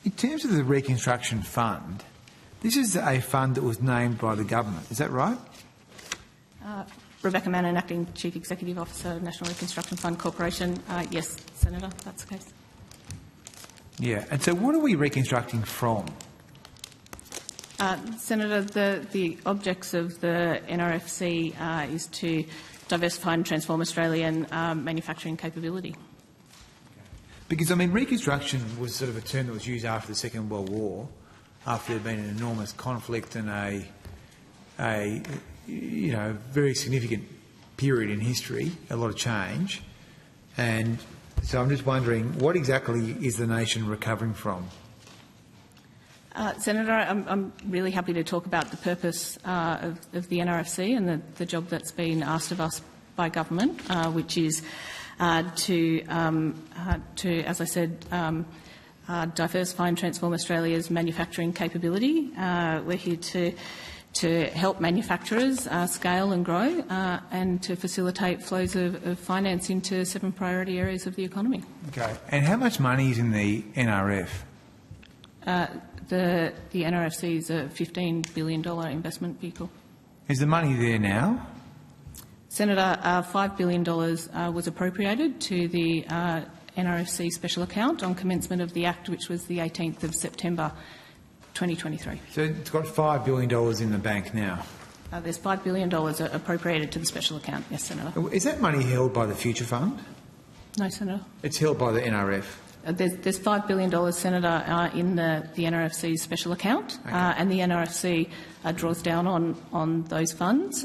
In terms of the Reconstruction Fund, this is a fund that was named by the government. Is that right? Rebecca Mannon, Acting Chief Executive Officer, National Reconstruction Fund Corporation. Yes, Senator, that's the case. Yeah. And so what are we reconstructing from? Senator, the objects of the NRFC is to diversify and transform Australian manufacturing capability. Because, I mean, reconstruction was sort of a term that was used after the Second World War, after there had been an enormous conflict and a very significant period in history, a lot of change. And so I'm just wondering, what exactly is the nation recovering from? Senator, I'm really happy to talk about the purpose of the NRFC and the job that's been asked of us by government, which is to, as I said, diversify and transform Australia's manufacturing capability. We're here to help manufacturers scale and grow and to facilitate flows of finance into 7 priority areas of the economy. Okay. And how much money is in the NRF? The NRFC is a $15 billion investment vehicle. Is the money there now? Senator, $5 billion was appropriated to the NRFC special account on commencement of the Act, which was the 18th of September 2023. So it's got $5 billion in the bank now? There's $5 billion appropriated to the special account, yes, Senator. Is that money held by the Future Fund? No, Senator. It's held by the NRF? There's $5 billion, Senator, in the NRFC's special account, okay. And the NRFC draws down on those funds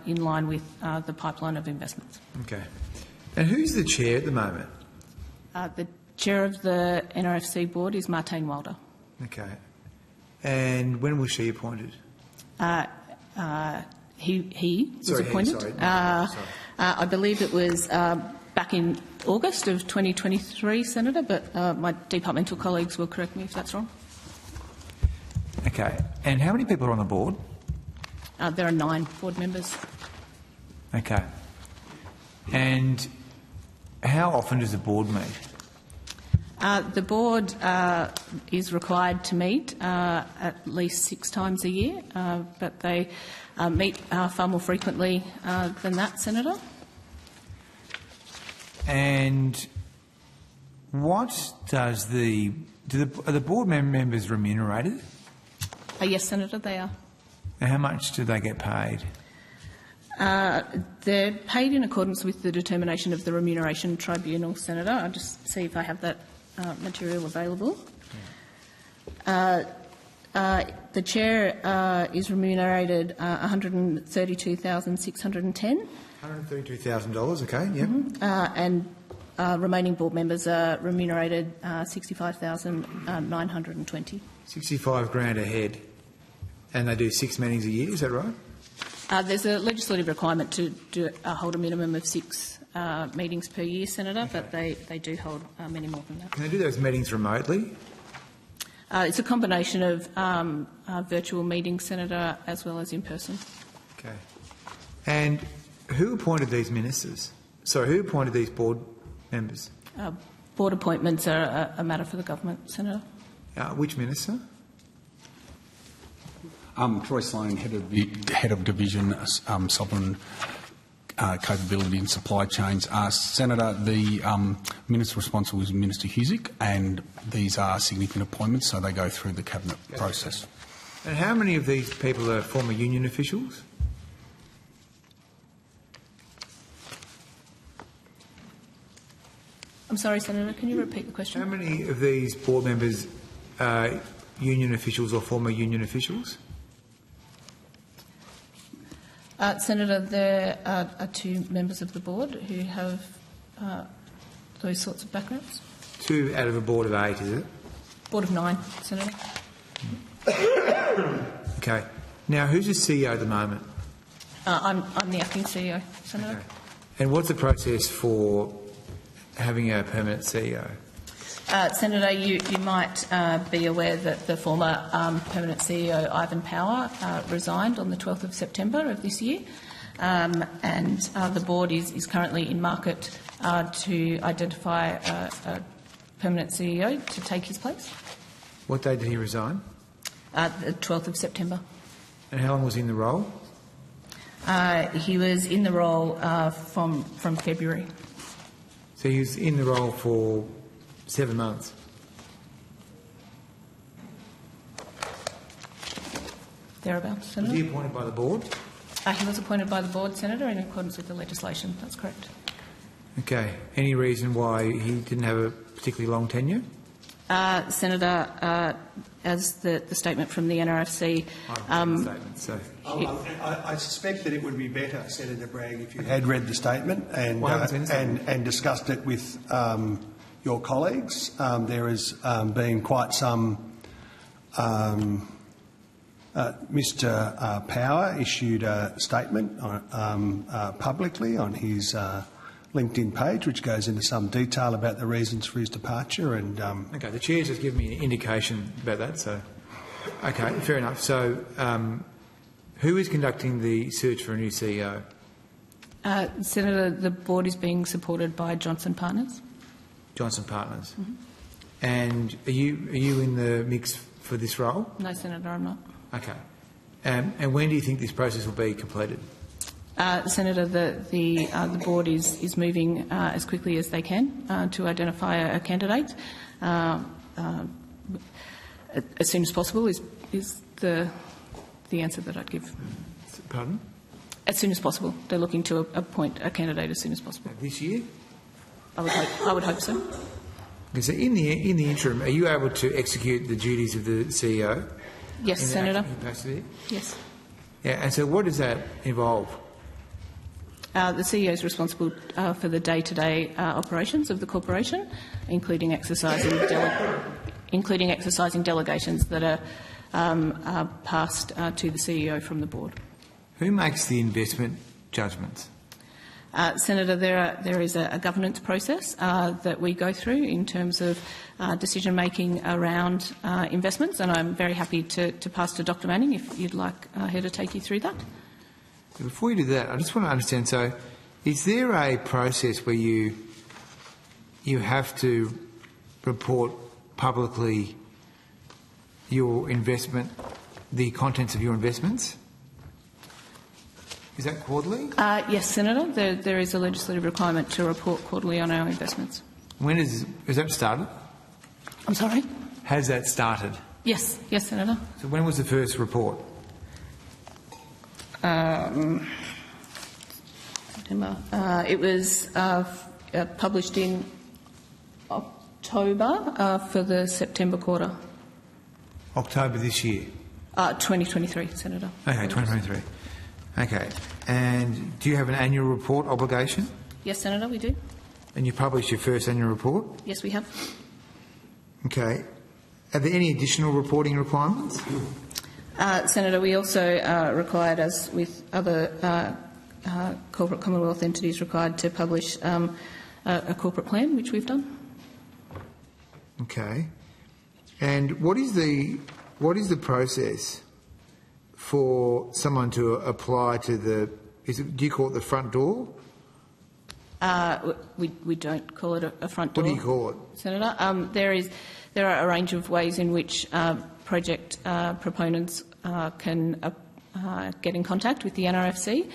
in line with the pipeline of investments. Okay. And who's the chair at the moment? The chair of the NRFC board is Martine Wilder. Okay. And when was she appointed? He was appointed. I believe it was back in August of 2023, Senator, but my departmental colleagues will correct me if that's wrong. Okay. And how many people are on the board? There are 9 board members. Okay. And how often does the board meet? The board is required to meet at least 6 times a year, but they meet far more frequently than that, Senator. And what does are the board members remunerated? Yes, Senator, they are. And how much do they get paid? They're paid in accordance with the determination of the Remuneration Tribunal, Senator. I'll just see if I have that material available. The chair is remunerated $132,610. $132,000, okay, yeah. And remaining board members are remunerated $65,920. 65 grand a head, and they do 6 meetings a year. Is that right? There's a legislative requirement to hold a minimum of 6 meetings per year, Senator, okay. But they do hold many more than that. Can they do those meetings remotely? It's a combination of virtual meetings, Senator, as well as in person. Okay. And who appointed these ministers? Sorry, who appointed these board members? Board appointments are a matter for the government, Senator. Which minister? Troy Sloan, head of division, sovereign capability and supply chains. Senator, the minister responsible is Minister Husick, and these are significant appointments, so they go through the cabinet process. And how many of these people are former union officials? I'm sorry, Senator, can you repeat the question? How many of these board members are union officials or former union officials? Senator, there are 2 members of the board who have those sorts of backgrounds. 2 out of a board of 8, is it? Board of 9, Senator. Okay. Now, who's the CEO at the moment? I'm the acting CEO, Senator. Okay. And what's the process for having a permanent CEO? Senator, you might be aware that the former permanent CEO, Ivan Power, resigned on the 12th of September of this year, and the board is currently in market to identify a permanent CEO to take his place. What date did he resign? The 12th of September. And how long was he in the role? He was in the role from February. So he was in the role for 7 months. Thereabouts, Was Senator. he appointed by the board? He was appointed by the board, Senator, in accordance with the legislation. That's correct. Okay. Any reason why he didn't have a particularly long tenure? Senator, as the statement from the NRFC... I suspect that it would be better, Senator Bragg, if you had read the statement and discussed it with your colleagues. There has been quite some... Mr Power issued a statement publicly on his LinkedIn page, which goes into some detail about the reasons for his departure. And okay, the chair's just given me an indication about that. So, okay, fair enough. So, who is conducting the search for a new CEO? Senator, the board is being supported by Johnson Partners. Johnson Partners. Mm-hmm. And are you in the mix for this role? No, Senator, I'm not. Okay. And when do you think this process will be completed? Senator, the board is moving as quickly as they can to identify a candidate. As soon as possible is the answer that I'd give. Pardon? As soon as possible. They're looking to appoint a candidate as soon as possible. This year? I would hope so. Okay, so in the interim, are you able to execute the duties of the CEO? Yes, Senator. Capacity? Yes. Yeah, and so what does that involve? The CEO is responsible for the day-to-day operations of the corporation, including exercising delegations that are passed to the CEO from the board. Who makes the investment judgments? Senator, there is a governance process that we go through in terms of decision-making around investments, and I'm very happy to pass to Dr Manning if you'd like her to take you through that. Before you do that, I just want to understand, so is there a process where you have to report publicly your investment, the contents of your investments? Is that quarterly? Yes, Senator. There is a legislative requirement to report quarterly on our investments. Has that started? I'm sorry? Has that started? Yes, Senator. So when was the first report? September. It was published in October for the September quarter. October this year? 2023, Senator. Okay, 2023. Okay. And do you have an annual report obligation? Yes, Senator, we do. And you published your first annual report? Yes, we have. Okay. Are there any additional reporting requirements? Senator, we also are required, as with other corporate Commonwealth entities, required to publish a corporate plan, which we've done. Okay. And what is the process for someone to apply to do you call it the front door? We don't call it a front door. What do you call it? Senator? There are a range of ways in which project proponents can get in contact with the NRFC.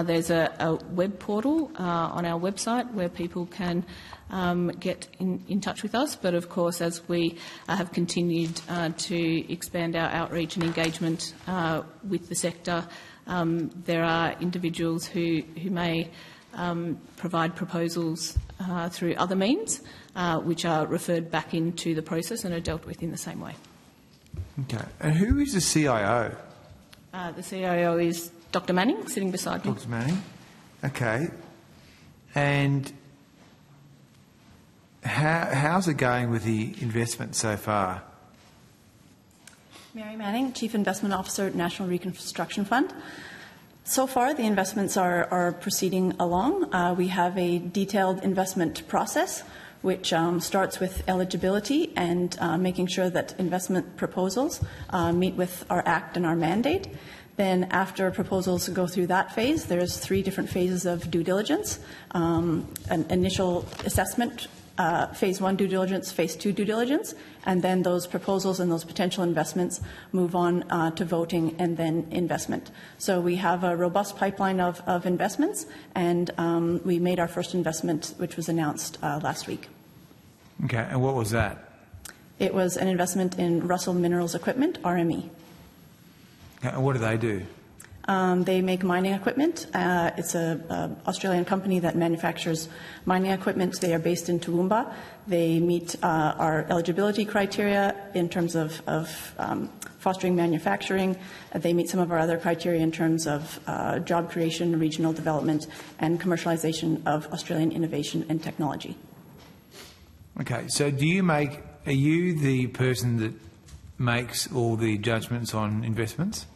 There's a web portal on our website where people can get in touch with us. But of course, as we have continued to expand our outreach and engagement with the sector, there are individuals who may provide proposals through other means, which are referred back into the process and are dealt with in the same way. Okay. And who is the CIO? The CIO is Dr Manning, sitting beside me. Dr Manning. Okay. And how's it going with the investment so far? Mary Manning, Chief Investment Officer at National Reconstruction Fund. So far, the investments are proceeding along. We have a detailed investment process which starts with eligibility and making sure that investment proposals meet with our Act and our mandate. Then after proposals go through that phase, there's 3 different phases of due diligence. An initial assessment phase 1 due diligence, phase 2 due diligence, and then those proposals and those potential investments move on to voting and then investment. So we have a robust pipeline of investments, and we made our first investment, which was announced last week. Okay, and what was that? It was an investment in Russell Minerals Equipment, RME. Okay, and what do they do? They make mining equipment. It's an Australian company that manufactures mining equipment. They are based in Toowoomba. They meet our eligibility criteria in terms of fostering manufacturing. They meet some of our other criteria in terms of job creation, regional development, and commercialization of Australian innovation and technology. Okay, so are you the person that makes all the judgments on investments?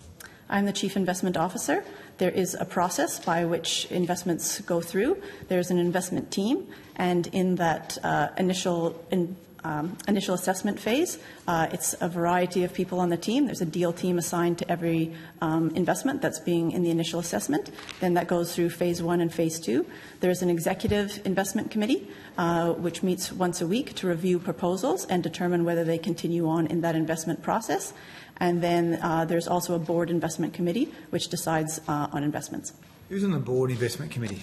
I'm the Chief Investment Officer. There is a process by which investments go through. There's an investment team, and in that initial assessment phase, it's a variety of people on the team. There's a deal team assigned to every investment that's being in the initial assessment. Then that goes through phase 1 and phase 2. There's an executive investment committee, which meets once a week to review proposals and determine whether they continue on in that investment process. And then there's also a board investment committee, which decides on investments. Who's on the board investment committee?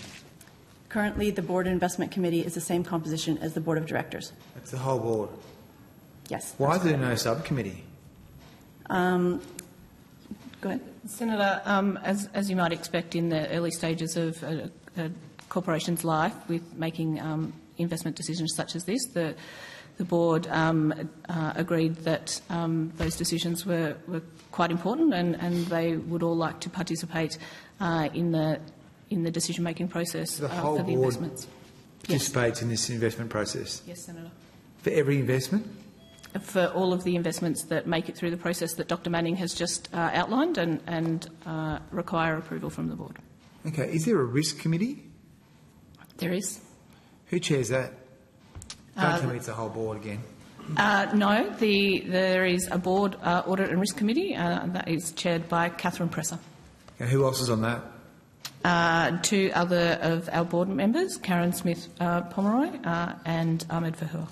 Currently, the board investment committee is the same composition as the board of directors. That's the whole board? Yes. Why is there no subcommittee? Go ahead. Senator, as you might expect in the early stages of a corporation's life with making investment decisions such as this, the board agreed that those decisions were quite important, and they would all like to participate in the decision-making process The for whole the board investments. participates in this investment process? Yes, Senator. For every investment? For all of the investments that make it through the process that Dr Manning has just outlined and require approval from the board. Okay. Is there a risk committee? There is. Who chairs that? Don't tell me it's the whole board again. No, there is a board audit and risk committee that is chaired by Catherine Presser. Okay, who else is on that? Two other of our board members, Karen Smith-Pomeroy and Ahmed Verhoor.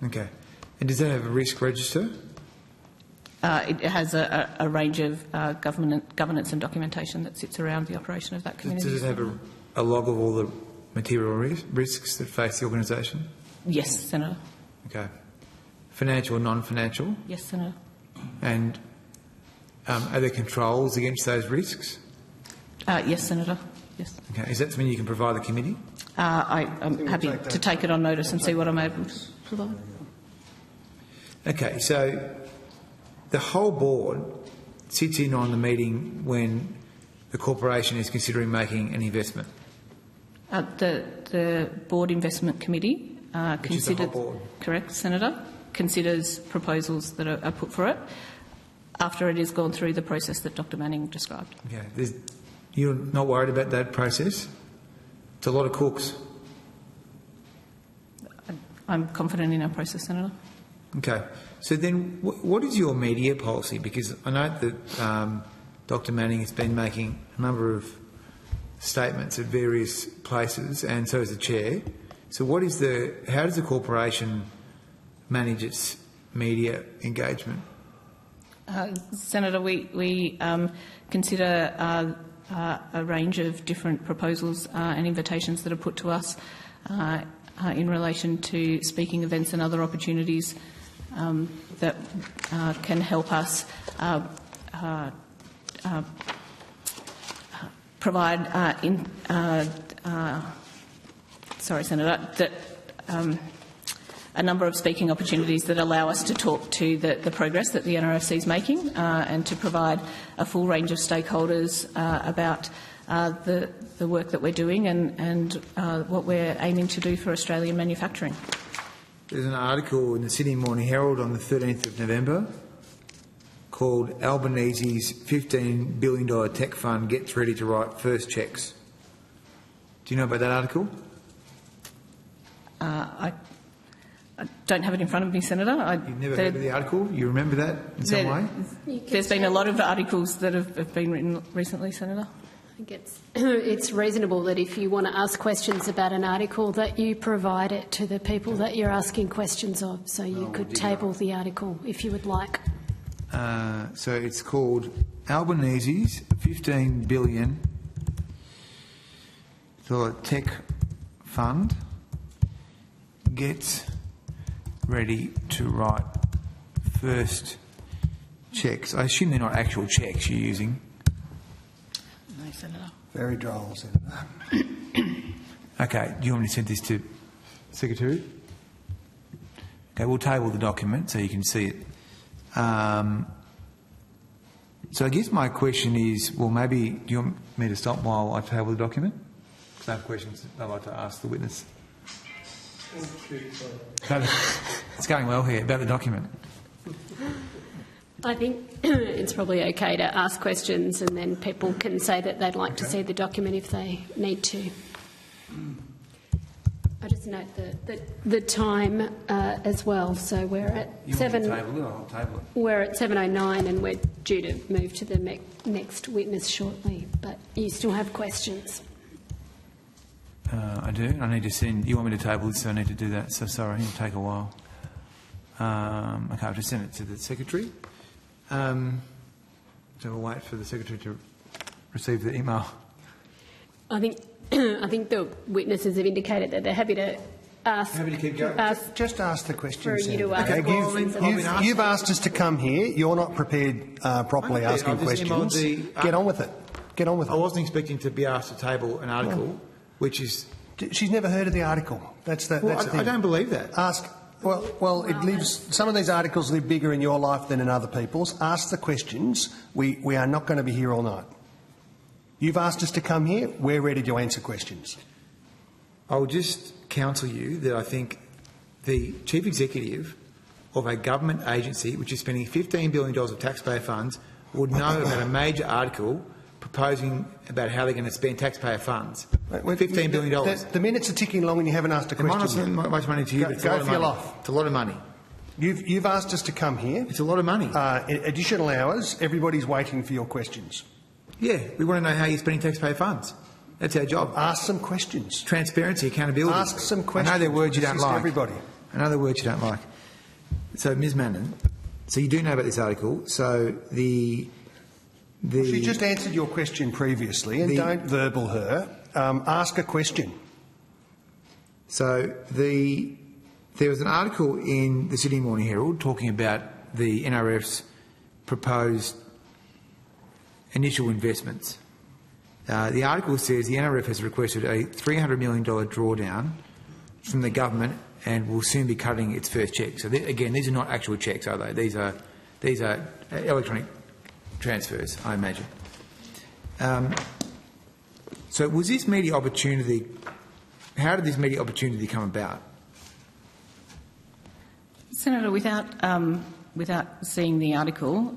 Okay. And does that have a risk register? It has a range of governance and documentation that sits around the operation of that community. Does it have a log of all the material risks that face the organisation? Yes, Senator. Okay. Financial or non-financial? Yes, Senator. And are there controls against those risks? Yes, Senator. Yes. Okay. Is that something you can provide the committee? I'm happy to take it on notice and see what I'm able to provide. Okay. So the whole board sits in on the meeting when the corporation is considering making an investment? The board investment committee Which is the whole board? Correct, Senator, considers proposals that are put for it after it has gone through the process that Dr Manning described. Okay. You're not worried about that process? It's a lot of cooks. I'm confident in our process, Senator. Okay. So then what is your media policy? Because I note that Dr Manning has been making a number of statements at various places, and so has the chair. So how does the corporation manage its media engagement? Senator, we consider a range of different proposals and invitations that are put to us in relation to speaking events and other opportunities that can help us provide Senator, a number of speaking opportunities that allow us to talk to the progress that the NRFC is making and to provide a full range of stakeholders about the work that we're doing and what we're aiming to do for Australian manufacturing. There's an article in the Sydney Morning Herald on the 13th of November called Albanese's $15 billion tech fund gets ready to write first cheques. Do you know about that article? I don't have it in front of me, Senator. You've never heard of the article? You remember that in some way? There's been a lot of articles that have been written recently, Senator. I think it's reasonable that if you want to ask questions about an article that you provide it to the people that you're asking questions of. So you could table the article if you would like. So it's called Albanese's $15 billion tech fund gets ready to write first cheques. I assume they're not actual cheques you're using. No, Senator. Very droll, Senator. Okay, do you want me to send this to Secretary? Okay, we'll table the document so you can see it. So I guess my question is, well, maybe do you want me to stop while I table the document? Because I have questions I'd like to ask the witness. It's going well here about the document. I think it's probably okay to ask questions and then people can say that they'd like to see the document if they need to. I just note the time as well. So we're at You want me to table it? I'll table it. We're at 7:09 and we're due to move to the next witness shortly. But you still have questions. I do. I need to send. You want me to table this, so I need to do that. So sorry, it'll take a while. Okay, I'll just send it to the Secretary. So we'll wait for the Secretary to receive the email. I think the witnesses have indicated that they're happy to ask. Happy to keep going. Just ask the question. For you to ask Okay, questions. you've asked us to come here. You're not prepared properly asking questions. Get on with it. Get on with it. I wasn't expecting to be asked to table an article, which is. She's never heard of the article. That's the thing. I don't believe that. Ask. Well, it lives. Some of these articles live bigger in your life than in other people's. Ask the questions. We are not going to be here all night. You've asked us to come here. We're ready to answer questions. I'll just counsel you that I think the chief executive of a government agency which is spending $15 billion of taxpayer funds would know about a major article proposing about how they're going to spend taxpayer funds. $15 billion. The minutes are ticking along and you haven't asked a question. It might not seem much money to you, but it's a lot of money. It's a lot of money. You've asked us to come here. It's a lot of money. Additional hours. Everybody's waiting for your questions. Yeah, we want to know how you're spending taxpayer funds. That's our job. Ask some questions. Transparency, accountability. Ask some questions. I know there are words you don't like. Everybody. I know there are words you don't like. So, Ms Mannon, so you do know about this article. So she just answered your question previously, and don't verbal her. Ask a question. So there was an article in the Sydney Morning Herald talking about the NRF's proposed initial investments. The article says the NRF has requested a $300 million drawdown from the government and will soon be cutting its first cheque. So again, these are not actual cheques, are they? These are electronic transfers, I imagine. So was this media opportunity, how did this media opportunity come about? Senator, without seeing the article,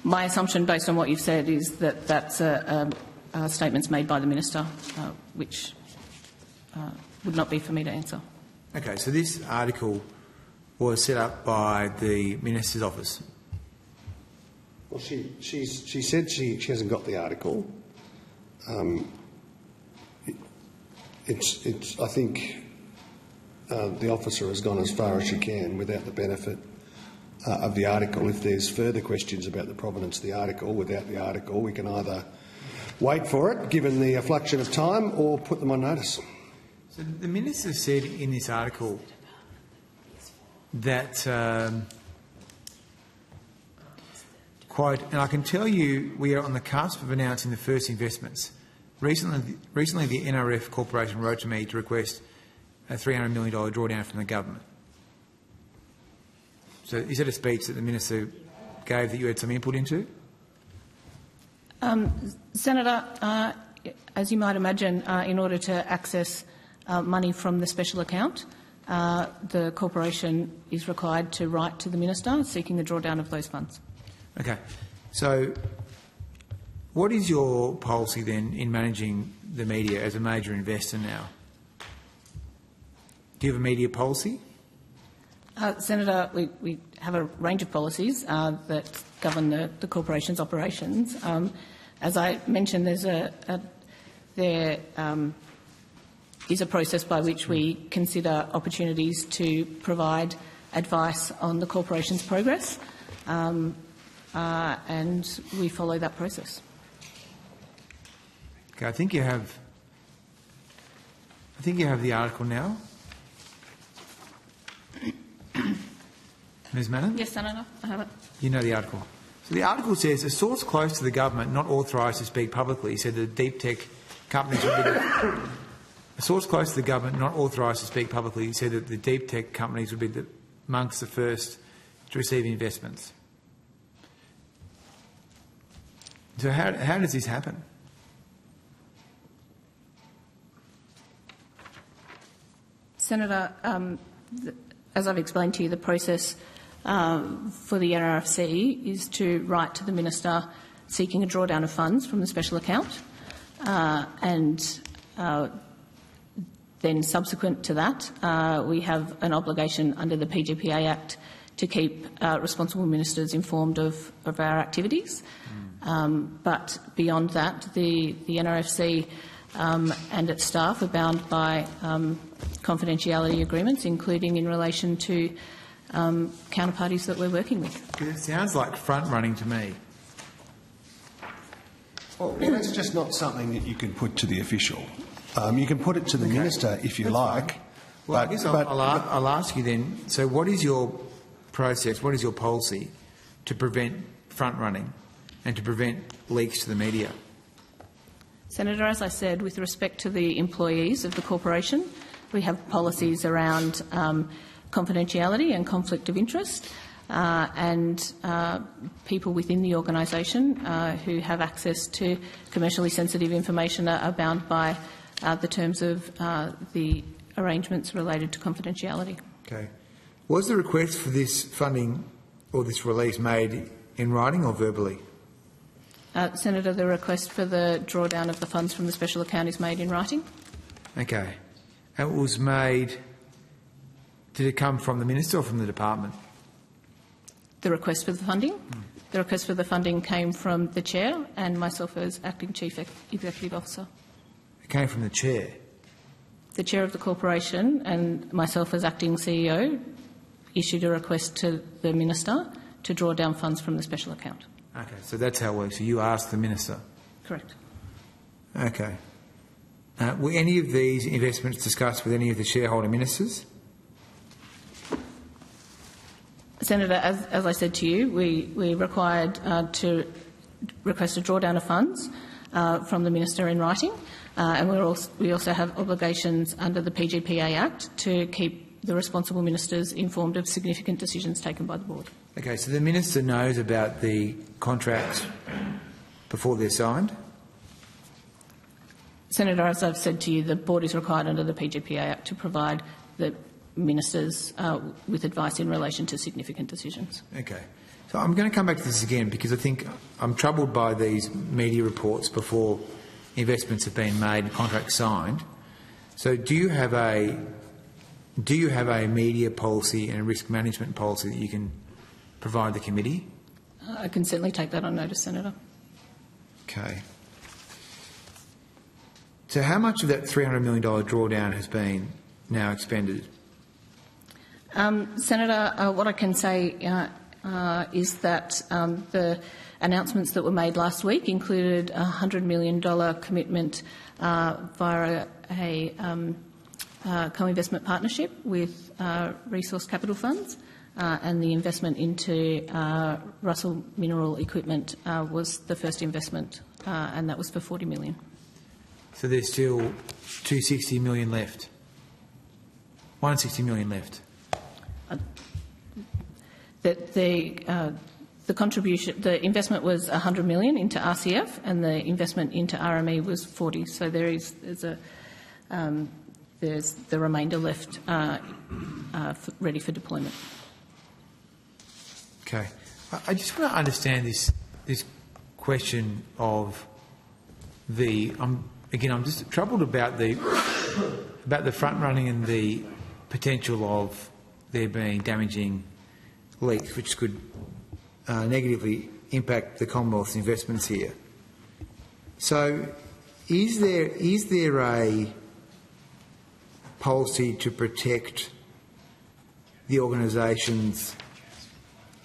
my assumption, based on what you've said, is that that's statements made by the minister, which would not be for me to answer. Okay, so this article was set up by the minister's office. Well, she said she hasn't got the article. I think the officer has gone as far as she can without the benefit of the article. If there's further questions about the provenance of the article, without the article, we can either wait for it, given the fluctuation of time, or put them on notice. So the minister said in this article that, quote, and I can tell you we are on the cusp of announcing the first investments. Recently the NRF Corporation wrote to me to request a $300 million drawdown from the government. So is that a speech that the minister gave that you had some input into? Senator, as you might imagine, in order to access money from the special account, the corporation is required to write to the minister seeking the drawdown of those funds. Okay. So what is your policy then in managing the media as a major investor now? Do you have a media policy? Senator, we have a range of policies that govern the corporation's operations. As I mentioned, there is a process by which we consider opportunities to provide advice on the corporation's progress, and we follow that process. Okay, I think you have the article now. Ms. Mannon? Yes, Senator, I have it. You know the article. So the article says a source close to the government not authorised to speak publicly said that deep tech companies would be a source close to the government not authorised to speak publicly said that the deep tech companies would be amongst the first to receive investments. So how does this happen? Senator, as I've explained to you, the process for the NRFC is to write to the Minister seeking a drawdown of funds from the special account, and then subsequent to that we have an obligation under the PGPA Act to keep responsible ministers informed of our activities. But beyond that, the NRFC and its staff are bound by confidentiality agreements, including in relation to counterparties that we're working with. It sounds like front-running to me. Well, that's just not something that you can put to the official. You can put it to the minister if you like. Fine. Well, I guess I'll ask you then, so what is your process, what is your policy to prevent front-running and to prevent leaks to the media? Senator, as I said, with respect to the employees of the corporation, we have policies around confidentiality and conflict of interest, and people within the organisation who have access to commercially sensitive information are bound by the terms of the arrangements related to confidentiality. Okay. Was the request for this funding or this release made in writing or verbally? Senator, the request for the drawdown of the funds from the special account is made in writing. Okay. And it was made, did it come from the Minister or from the Department? The request for the funding? The request for the funding came from the Chair and myself as Acting Chief Executive Officer. It came from the Chair? The Chair of the corporation and myself as Acting CEO issued a request to the Minister to draw down funds from the special account. Okay, so that's how it works. So you asked the Minister? Correct. Okay. Were any of these investments discussed with any of the shareholder ministers? Senator, as I said to you, we required to request a drawdown of funds from the Minister in writing, and we also have obligations under the PGPA Act to keep the responsible ministers informed of significant decisions taken by the Board. Okay, so the Minister knows about the contracts before they're signed? Senator, as I've said to you, the Board is required under the PGPA Act to provide the ministers with advice in relation to significant decisions. Okay. So I'm going to come back to this again because I think I'm troubled by these media reports before investments have been made and contracts signed. So do you have a media policy and a risk management policy that you can provide the committee? I can certainly take that on notice, Senator. Okay. So how much of that $300 million drawdown has been now expended? Senator, what I can say is that the announcements that were made last week included a $100 million commitment via a co-investment partnership with Resource Capital Funds, and the investment into Russell Mineral Equipment was the first investment, and that was for $40 million. So there's still $260 million left. $160 million left. The contribution, the investment was $100 million into RCF, and the investment into RME was $40. So there's the remainder left ready for deployment. Okay. I just want to understand this question of the. I'm just troubled about the front running and the potential of there being damaging leaks, which could negatively impact the Commonwealth's investments here. So, is there a policy to protect the organisation's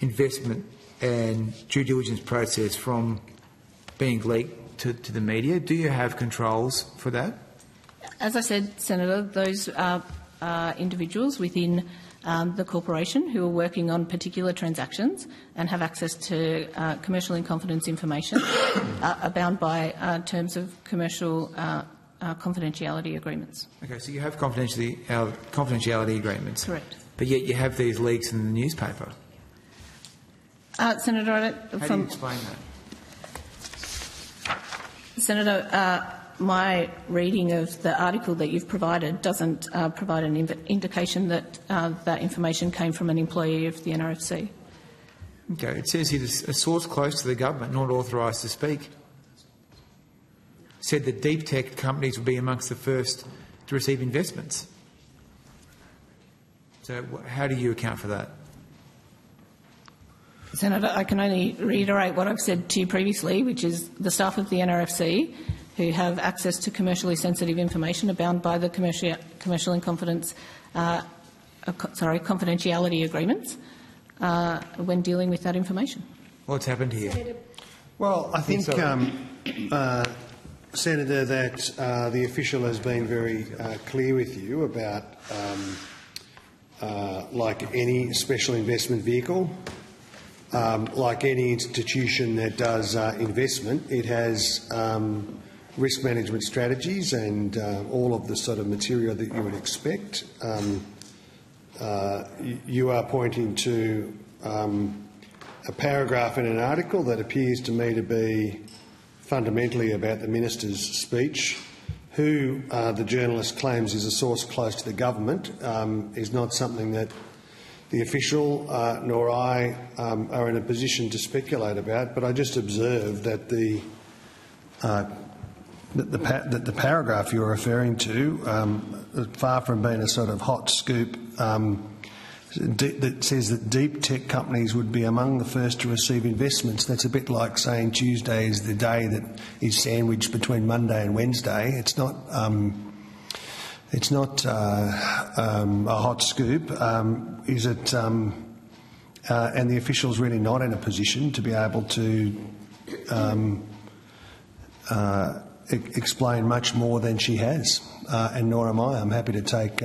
investment and due diligence process from being leaked to the media? Do you have controls for that? As I said, Senator, those are individuals within the corporation who are working on particular transactions and have access to commercial in confidence information are bound by terms of commercial confidentiality agreements. Okay, so you have confidentiality agreements. Correct. But yet you have these leaks in the newspaper. Senator, How do you explain that? Senator, my reading of the article that you've provided doesn't provide an indication that that information came from an employee of the NRFC. Okay, it says here a source close to the government, not authorised to speak, said that deep tech companies will be amongst the first to receive investments. So how do you account for that? Senator, I can only reiterate what I've said to you previously, which is the staff of the NRFC who have access to commercially sensitive information are bound by the commercial in confidence, confidentiality agreements when dealing with that information. What's happened here? Well, I think, Senator, that the official has been very clear with you about, like any special investment vehicle, like any institution that does investment, it has risk management strategies and all of the sort of material that you would expect. You are pointing to a paragraph in an article that appears to me to be fundamentally about the minister's speech. Who the journalist claims is a source close to the government is not something that the official nor I are in a position to speculate about, but I just observe that the paragraph you're referring to, far from being a sort of hot scoop, that says that deep tech companies would be among the first to receive investments. That's a bit like saying Tuesday is the day that is sandwiched between Monday and Wednesday. It's not a hot scoop, is it? And the official's really not in a position to be able to explain much more than she has, and nor am I. I'm happy to take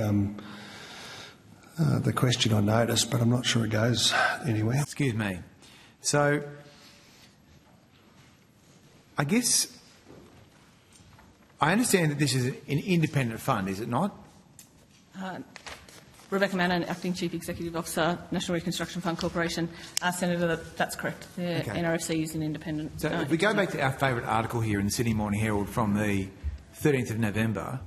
the question on notice, but I'm not sure it goes anywhere. Excuse me. So, I guess I understand that this is an independent fund, is it not? Rebecca Mannon, Acting Chief Executive Officer, National Reconstruction Fund Corporation. Senator, that's correct. The NRFC is an independent. So if we go back to our favourite article here in the Sydney Morning Herald from the 13th of November,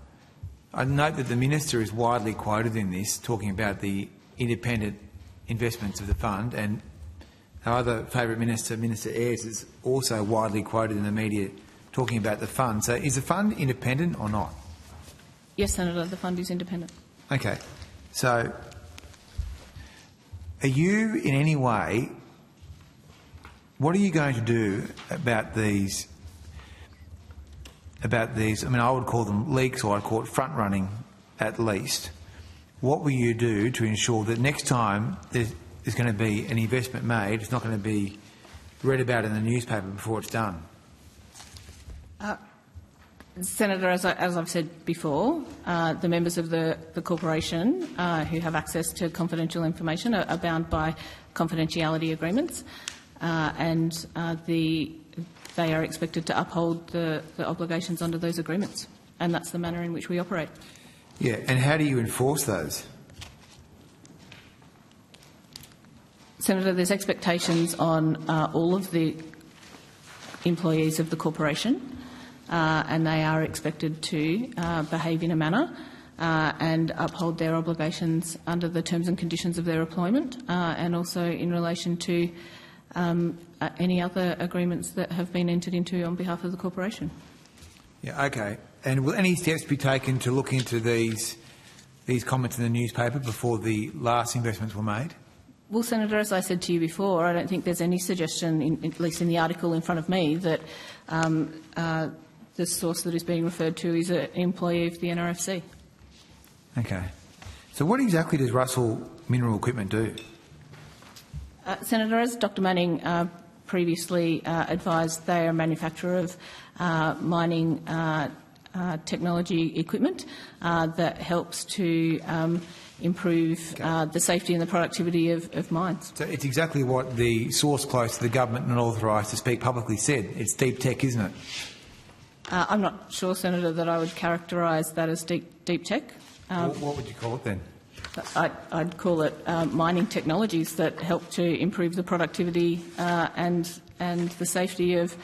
I note that the Minister is widely quoted in this, talking about the independent investments of the fund, and our other favourite Minister, Minister Ayres, is also widely quoted in the media talking about the fund. So is the fund independent or not? Yes, Senator, the fund is independent. Okay. So are you in any way, what are you going to do about these, I mean, I would call them leaks, or I'd call it front-running at least. What will you do to ensure that next time there's going to be an investment made, it's not going to be read about in the newspaper before it's done? Senator, as I've said before, the members of the corporation who have access to confidential information are bound by confidentiality agreements, and they are expected to uphold the obligations under those agreements, and that's the manner in which we operate. Yeah, and how do you enforce those? Senator, there's expectations on all of the employees of the corporation, and they are expected to behave in a manner and uphold their obligations under the terms and conditions of their employment, and also in relation to any other agreements that have been entered into on behalf of the corporation. Yeah, okay. And will any steps be taken to look into these comments in the newspaper before the last investments were made? Well, Senator, as I said to you before, I don't think there's any suggestion, at least in the article in front of me, that the source that is being referred to is an employee of the NRFC. Okay. So what exactly does Russell Mineral Equipment do? Senator, as Dr Manning previously advised, they are a manufacturer of mining technology equipment that helps to improve the safety and the productivity of mines. So it's exactly what the source close to the government and authorised to speak publicly said. It's deep tech, isn't it? I'm not sure, Senator, that I would characterise that as deep tech. What would you call it then? I'd call it mining technologies that help to improve the productivity and the safety of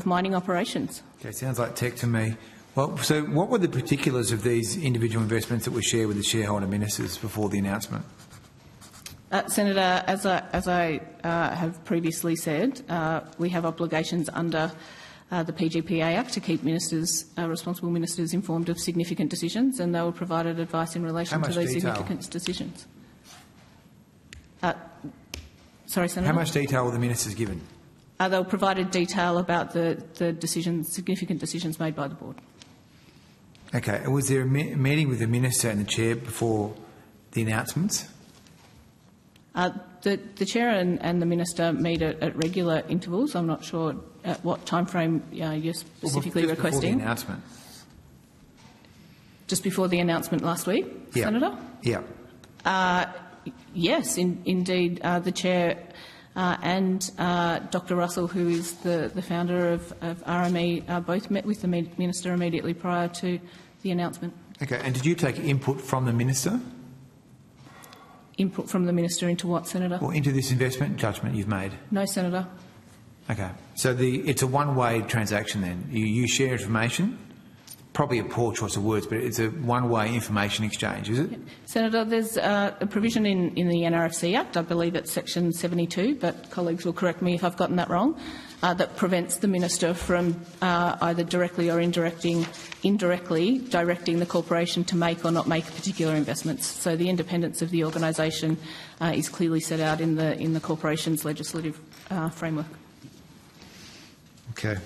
mining operations. Okay, sounds like tech to me. Well, so what were the particulars of these individual investments that were shared with the shareholder ministers before the announcement? Senator, as I have previously said, we have obligations under the PGPA Act to keep ministers, responsible ministers informed of significant decisions, and they were provided advice in relation to these significant decisions. Sorry, Senator? How much detail were the ministers given? They were provided detail about the decisions, significant decisions made by the board. Okay. And was there a meeting with the minister and the chair before the announcements? The chair and the minister meet at regular intervals. I'm not sure at what timeframe you're specifically requesting. Before the announcement. Just before the announcement last week, yeah. Senator? Yeah. Yes, indeed. The chair and Dr Russell, who is the founder of RME, both met with the minister immediately prior to the announcement. Okay. And did you take input from the minister? Input from the minister into what, Senator? Or into this investment judgment you've made? No, Senator. Okay. So it's a one-way transaction then. You share information, probably a poor choice of words, but it's a one-way information exchange, is it? Yeah. Senator, there's a provision in the NRFC Act, I believe it's section 72, but colleagues will correct me if I've gotten that wrong, that prevents the minister from either directly or indirectly directing the corporation to make or not make particular investments. So the independence of the organisation is clearly set out in the corporation's legislative framework. Okay.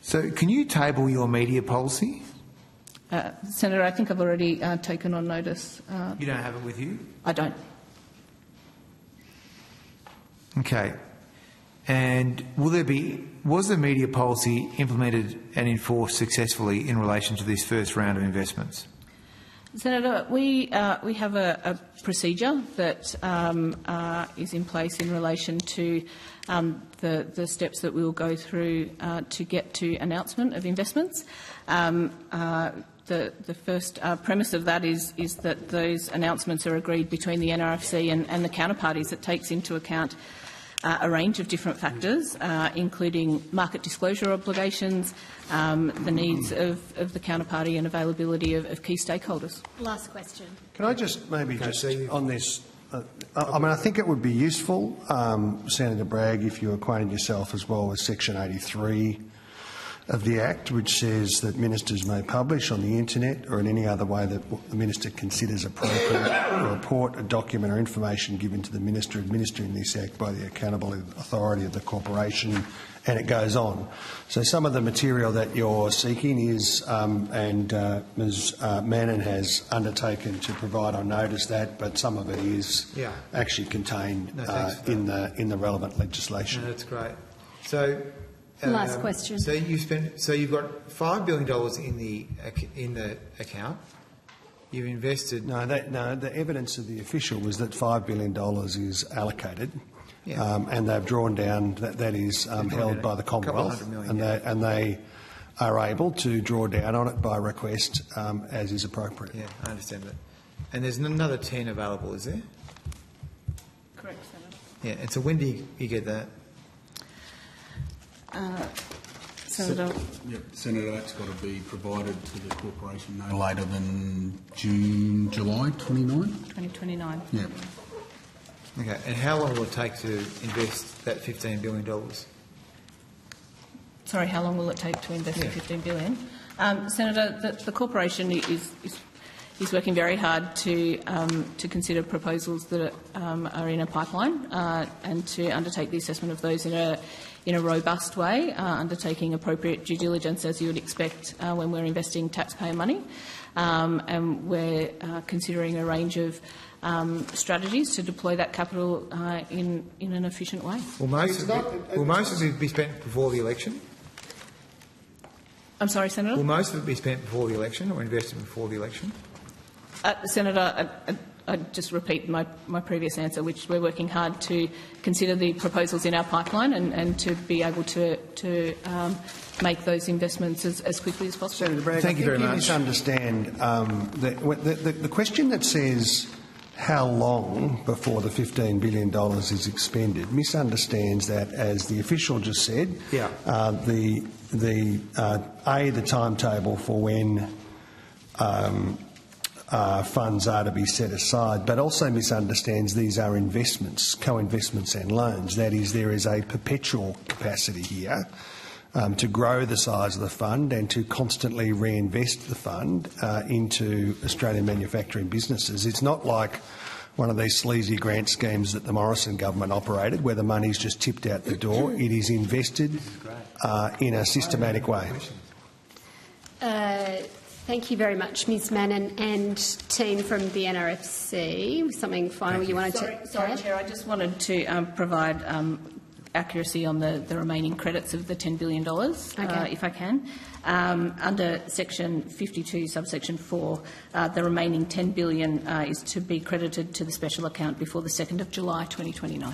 So can you table your media policy? Senator, I think I've already taken on notice. You don't have it with you? I don't. Okay. And was the media policy implemented and enforced successfully in relation to this first round of investments? Senator, we have a procedure that is in place in relation to the steps that we will go through to get to announcement of investments. The first premise of that is that those announcements are agreed between the NRFC and the counterparties. It takes into account a range of different factors, including market disclosure obligations, the needs of the counterparty and availability of key stakeholders. Last question. Can I just on this? I think it would be useful, Senator Bragg, if you acquainted yourself as well with Section 83 of the Act, which says that ministers may publish on the internet or in any other way that the minister considers appropriate a report, a document or information given to the minister administering this Act by the accountable authority of the corporation, and it goes on. So some of the material that you're seeking is, and Ms Manning has undertaken to provide on notice that, but some of it is actually contained in the relevant legislation. No, that's great. So. Last question. So you've got $5 billion in the account. You've invested. No, the evidence of the official was that $5 billion is allocated, and they've drawn down that is held by the Commonwealth, and they are able to draw down on it by request as is appropriate. Yeah, I understand that. And there's another 10 available, is there? Correct, Senator. Yeah, and so when do you get that? Senator. Senator, that's got to be provided to the corporation no later than July 29? 2029. Yeah. Okay, and how long will it take to invest that $15 billion? Sorry, how long will it take to invest the $15 billion? Senator, the corporation is working very hard to consider proposals that are in a pipeline and to undertake the assessment of those in a robust way, undertaking appropriate due diligence as you would expect when we're investing taxpayer money. And we're considering a range of strategies to deploy that capital in an efficient way. Will most of it be spent before the election? I'm sorry, Senator? Will most of it be spent before the election or invested before the election? Senator, I just repeat my previous answer, which we're working hard to consider the proposals in our pipeline and to be able to make those investments as quickly as possible. Senator Bragg, thank you very much. You misunderstand the question that says how long before the $15 billion is expended misunderstands that, as the official just said, the timetable for when funds are to be set aside, but also misunderstands these are investments, co-investments and loans. That is, there is a perpetual capacity here to grow the size of the fund and to constantly reinvest the fund into Australian manufacturing businesses. It's not like one of these sleazy grant schemes that the Morrison government operated, where the money's just tipped out the door. It is invested in a systematic way. Thank you very much, Ms Mannon and team from the NRFC. Something final you wanted to add? Sorry, Chair, I just wanted to provide accuracy on the remaining credits of the $10 billion, if I can. Under Section 52, subsection 4, the remaining $10 billion is to be credited to the special account before the 2nd of July 2029.